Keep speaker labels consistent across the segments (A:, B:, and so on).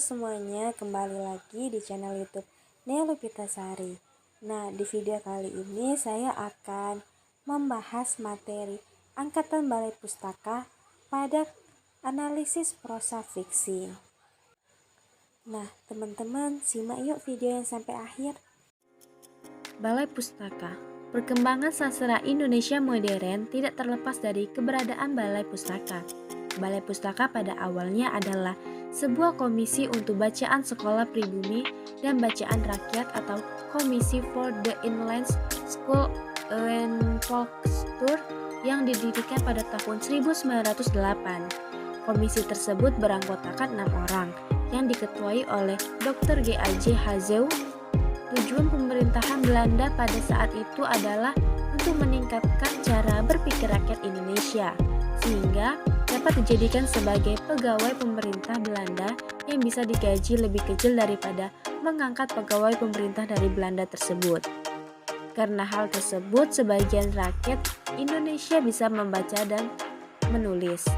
A: semuanya, kembali lagi di channel YouTube Nia Lupitasari. Nah, di video kali ini saya akan membahas materi Angkatan Balai Pustaka pada analisis prosa fiksi. Nah, teman-teman, simak yuk video yang sampai akhir. Balai Pustaka. Perkembangan sastra Indonesia modern tidak terlepas dari keberadaan Balai Pustaka. Balai Pustaka pada awalnya adalah sebuah komisi untuk bacaan sekolah pribumi dan bacaan rakyat atau Komisi for the Inland School and Folkstur yang didirikan pada tahun 1908. Komisi tersebut beranggotakan 6 orang yang diketuai oleh Dr. G.A.J. Hazeu. Tujuan pemerintahan Belanda pada saat itu adalah untuk meningkatkan cara berpikir rakyat Indonesia sehingga dapat dijadikan sebagai pegawai pemerintah Belanda yang bisa digaji lebih kecil daripada mengangkat pegawai pemerintah dari Belanda tersebut. Karena hal tersebut, sebagian rakyat Indonesia bisa membaca dan menulis.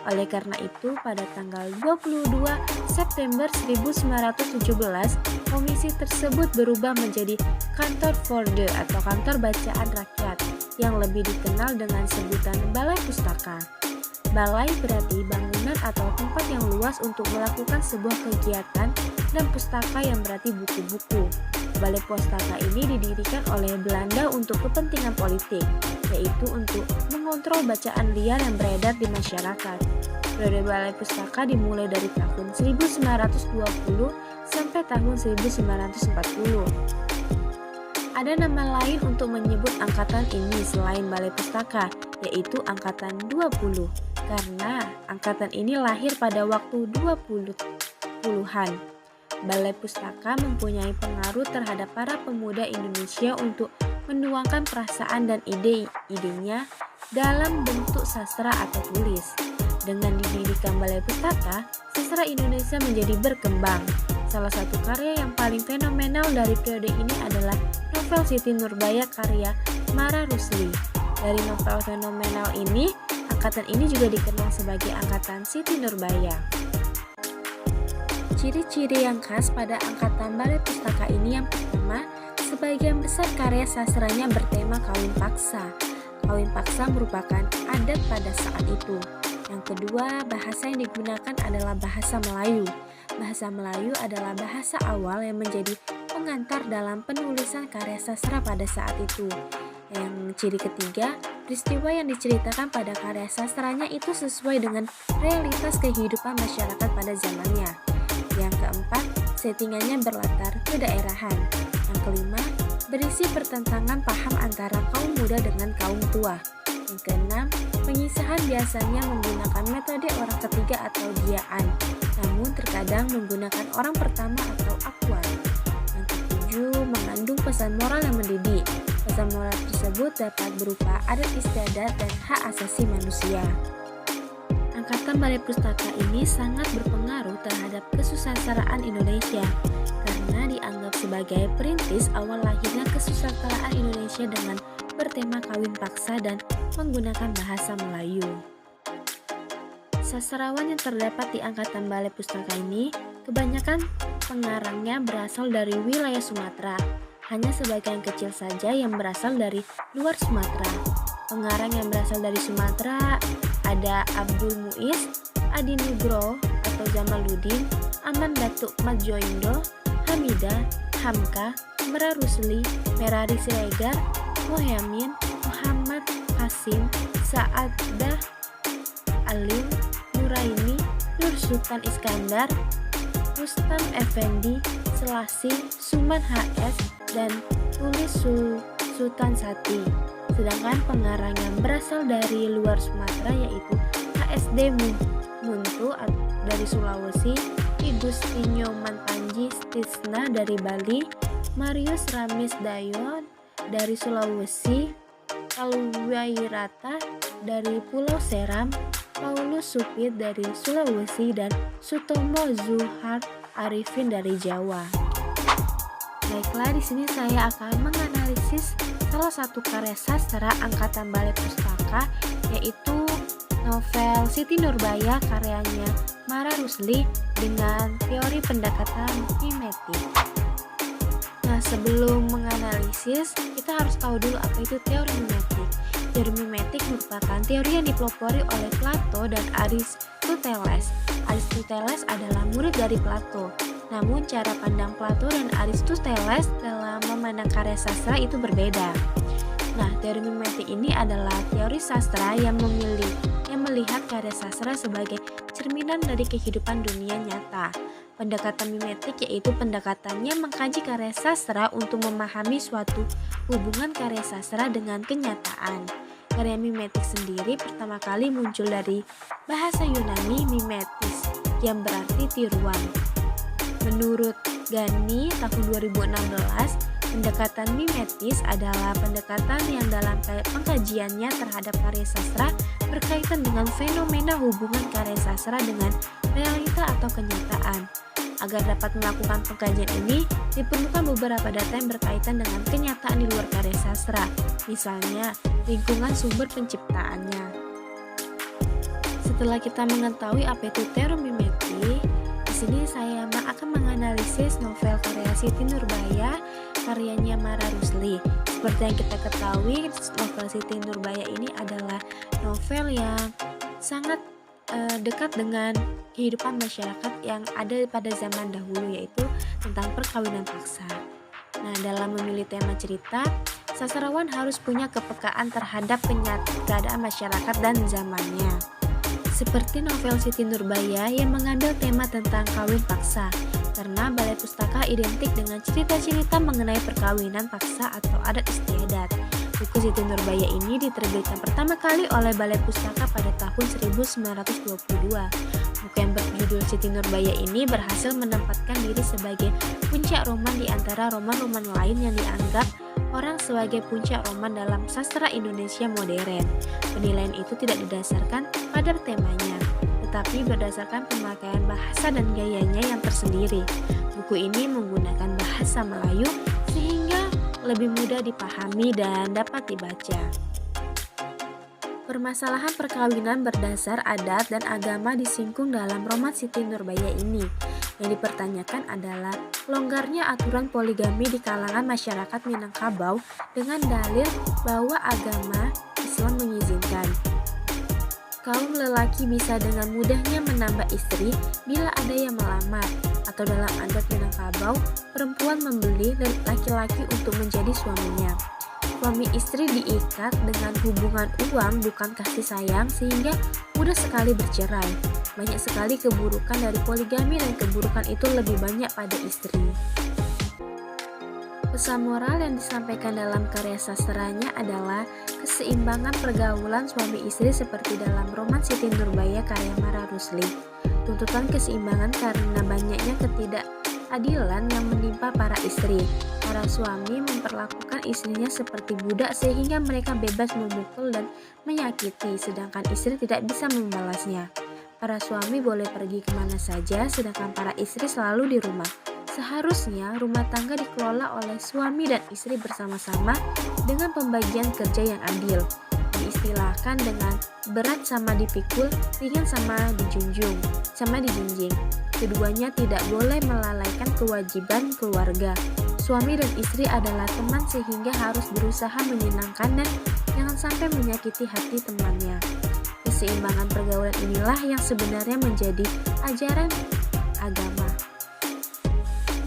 A: Oleh karena itu, pada tanggal 22 September 1917, komisi tersebut berubah menjadi Kantor Voorde atau Kantor Bacaan Rakyat yang lebih dikenal dengan sebutan Balai Pustaka. Balai berarti bangunan atau tempat yang luas untuk melakukan sebuah kegiatan, dan pustaka yang berarti buku-buku. Balai Pustaka ini didirikan oleh Belanda untuk kepentingan politik, yaitu untuk mengontrol bacaan liar yang beredar di masyarakat. Periode Balai Pustaka dimulai dari tahun 1920 sampai tahun 1940. Ada nama lain untuk menyebut angkatan ini selain Balai Pustaka, yaitu Angkatan 20, karena angkatan ini lahir pada waktu 20-an. Balai Pustaka mempunyai pengaruh terhadap para pemuda Indonesia untuk menuangkan perasaan dan ide-idenya dalam bentuk sastra atau tulis. Dengan didirikan Balai Pustaka, sastra Indonesia menjadi berkembang. Salah satu karya yang paling fenomenal dari periode ini adalah novel Siti Nurbaya karya Mara Rusli. Dari novel fenomenal ini, angkatan ini juga dikenal sebagai Angkatan Siti Nurbaya. Ciri-ciri yang khas pada Angkatan Balai Pustaka ini yang pertama, sebagian besar karya sastranya bertema kawin paksa. Kawin paksa merupakan adat pada saat itu. Yang kedua, bahasa yang digunakan adalah bahasa Melayu. Bahasa Melayu adalah bahasa awal yang menjadi pengantar dalam penulisan karya sastra pada saat itu. Yang ciri ketiga, peristiwa yang diceritakan pada karya sastranya itu sesuai dengan realitas kehidupan masyarakat pada zamannya. Yang keempat, settingannya berlatar kedaerahan. Yang kelima, berisi pertentangan paham antara kaum muda dengan kaum tua. Yang keenam, penyisahan biasanya menggunakan metode orang ketiga atau diaan, namun terkadang menggunakan orang pertama atau akuan. Yang ketujuh, mengandung pesan moral yang mendidik. Pesan moral tersebut dapat berupa adat istiadat dan hak asasi manusia. Angkatan Balai Pustaka ini sangat berpengaruh terhadap kesusastraan Indonesia karena dianggap sebagai perintis awal lahirnya kesusastraan Indonesia dengan bertema kawin paksa dan menggunakan bahasa Melayu. Sastrawan yang terdapat di Angkatan Balai Pustaka ini kebanyakan pengarangnya berasal dari wilayah Sumatera. Hanya sebagian kecil saja yang berasal dari luar Sumatera. Pengarang yang berasal dari Sumatera ada Abdul Muiz, Adi Nugroho atau Jamaluddin, Aman Datuk Madjoindo, Hamidah, Hamka, Mara Rusli, Merari Siregar, Mohyamin, Muhammad Hasim, Sa'adah Alim, Nuraini, Nur Sultan Iskandar, Rustam Effendi, Selasih, Suman HS, dan Tulis Sultan Sati. Sedangkan pengarang yang berasal dari luar Sumatera yaitu HSD Muntu dari Sulawesi, Igustinho Manpanji Tisna dari Bali, Marius Ramis Dayon dari Sulawesi, Alwairata dari Pulau Seram, Paulus Supit dari Sulawesi, dan Sutomo Zuhar Arifin dari Jawa. Baiklah, di sini saya akan menganalisis salah satu karya sastra Angkatan Balai Pustaka, yaitu novel Siti Nurbaya karyanya Mara Rusli dengan teori pendekatan mimetik. Nah, sebelum menganalisis, kita harus tahu dulu apa itu teori mimetik. Teori mimetik merupakan teori yang dipelopori oleh Plato dan Aristoteles. Aristoteles adalah murid dari Plato. Namun, cara pandang Plato dan Aristoteles dalam memandang karya sastra itu berbeda. Nah, teori mimetik ini adalah teori sastra yang melihat karya sastra sebagai cerminan dari kehidupan dunia nyata. Pendekatan mimetik yaitu pendekatannya mengkaji karya sastra untuk memahami suatu hubungan karya sastra dengan kenyataan. Karya mimetik sendiri pertama kali muncul dari bahasa Yunani mimetis yang berarti tiruan. Menurut Gani tahun 2016, pendekatan mimetis adalah pendekatan yang dalam pengkajiannya terhadap karya sastra berkaitan dengan fenomena hubungan karya sastra dengan realita atau kenyataan. Agar dapat melakukan pengkajian ini, diperlukan beberapa data yang berkaitan dengan kenyataan di luar karya sastra, misalnya lingkungan sumber penciptaannya. Setelah kita mengetahui apa itu teori mimetik, di sini saya akan menganalisis novel karya Siti Nurbaya karyanya Mara Rusli. Seperti yang kita ketahui, novel Siti Nurbaya ini adalah novel yang sangat dekat dengan kehidupan masyarakat yang ada pada zaman dahulu, yaitu tentang perkawinan paksa. Nah, dalam memilih tema cerita, sastrawan harus punya kepekaan terhadap keadaan masyarakat dan zamannya. Seperti novel Siti Nurbaya yang mengambil tema tentang kawin paksa, karena Balai Pustaka identik dengan cerita-cerita mengenai perkawinan paksa atau adat istiadat. Buku Siti Nurbaya ini diterbitkan pertama kali oleh Balai Pustaka pada tahun 1922. Buku yang berjudul Siti Nurbaya ini berhasil menempatkan diri sebagai puncak roman di antara roman-roman lain yang dianggap orang sebagai puncak roman dalam sastra Indonesia modern. Penilaian itu tidak didasarkan pada temanya, tetapi berdasarkan pemakaian bahasa dan gayanya yang tersendiri. Buku ini menggunakan bahasa Melayu sehingga lebih mudah dipahami dan dapat dibaca. Permasalahan perkawinan berdasar adat dan agama disinggung dalam roman Siti Nurbaya ini. Yang dipertanyakan adalah longgarnya aturan poligami di kalangan masyarakat Minangkabau dengan dalil bahwa agama Islam mengizinkan. Kaum lelaki bisa dengan mudahnya menambah istri bila ada yang melamar, atau dalam adat Minangkabau, perempuan membeli laki-laki untuk menjadi suaminya. Suami istri diikat dengan hubungan uang bukan kasih sayang sehingga mudah sekali bercerai. Banyak sekali keburukan dari poligami dan keburukan itu lebih banyak pada istri. Pesan moral yang disampaikan dalam karya sastranya adalah keseimbangan pergaulan suami istri seperti dalam roman Siti Nurbaya karya Mara Rusli. Tuntutan keseimbangan karena banyaknya ketidakadilan yang menimpa para istri. Para suami memperlakukan istrinya seperti budak sehingga mereka bebas memukul dan menyakiti, sedangkan istri tidak bisa membalasnya. Para suami boleh pergi kemana saja, sedangkan para istri selalu di rumah. Seharusnya rumah tangga dikelola oleh suami dan istri bersama-sama dengan pembagian kerja yang adil. Diistilahkan dengan berat sama dipikul, ringan sama dijunjing. Keduanya tidak boleh melalaikan kewajiban keluarga. Suami dan istri adalah teman sehingga harus berusaha menyenangkan dan jangan sampai menyakiti hati temannya. Keseimbangan pergaulan inilah yang sebenarnya menjadi ajaran agama.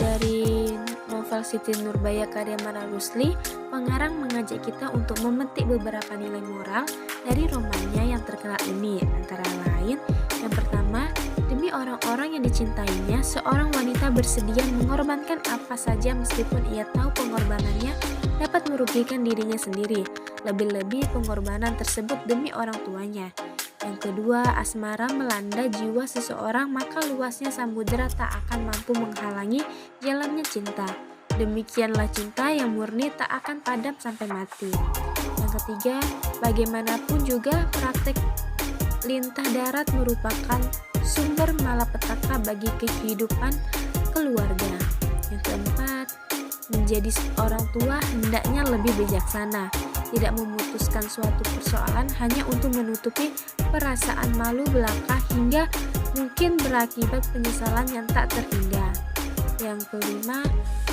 A: Dari novel Siti Nurbaya karya Mara Rusli, pengarang mengajak kita untuk memetik beberapa nilai moral dari romannya yang terkenal ini. Antara lain, yang pertama, demi orang-orang yang dicintainya, seorang wanita bersedia mengorbankan apa saja meskipun ia tahu pengorbanannya dapat merugikan dirinya sendiri, lebih-lebih pengorbanan tersebut demi orang tuanya. Yang kedua, asmara melanda jiwa seseorang, maka luasnya samudera tak akan mampu menghalangi jalannya cinta. Demikianlah cinta yang murni tak akan padam sampai mati. Yang ketiga, bagaimanapun juga praktek lintah darat merupakan sumber malapetaka bagi kehidupan keluarga. Yang keempat, menjadi orang tua hendaknya lebih bijaksana, tidak memutuskan suatu persoalan hanya untuk menutupi perasaan malu belaka hingga mungkin berakibat penyesalan yang tak terhingga. Yang kelima,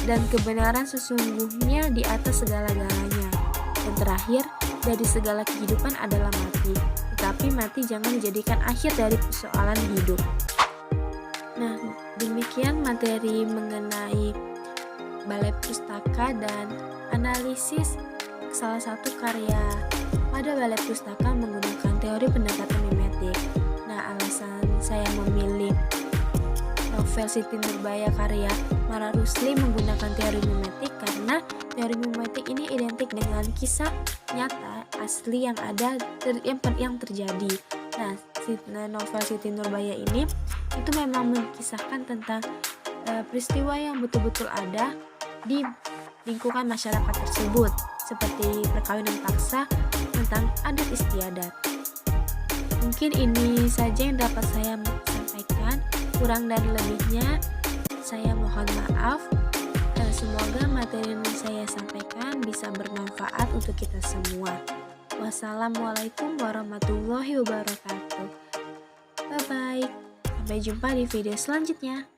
A: dan kebenaran sesungguhnya di atas segala-galanya. Dan terakhir, dari segala kehidupan adalah mati. Tetapi mati jangan dijadikan akhir dari persoalan hidup. Nah, demikian materi mengenai Balai Pustaka dan analisis salah satu karya pada Balai Pustaka menggunakan teori pendekatan mimetik. Nah, alasan saya memilih novel Siti Nurbaya karya Mara Rusli menggunakan teori mimetik karena teori mimetik ini identik dengan kisah nyata asli yang ada yang terjadi. Nah, novel Siti Nurbaya ini itu memang mengisahkan tentang peristiwa yang betul-betul ada di lingkungan masyarakat tersebut, seperti perkawinan paksa, tentang adat istiadat. Mungkin ini saja yang dapat saya sampaikan, kurang dan lebihnya saya mohon maaf. Semoga materi yang saya sampaikan bisa bermanfaat untuk kita semua. Wassalamualaikum warahmatullahi wabarakatuh. Bye bye. Sampai jumpa di video selanjutnya.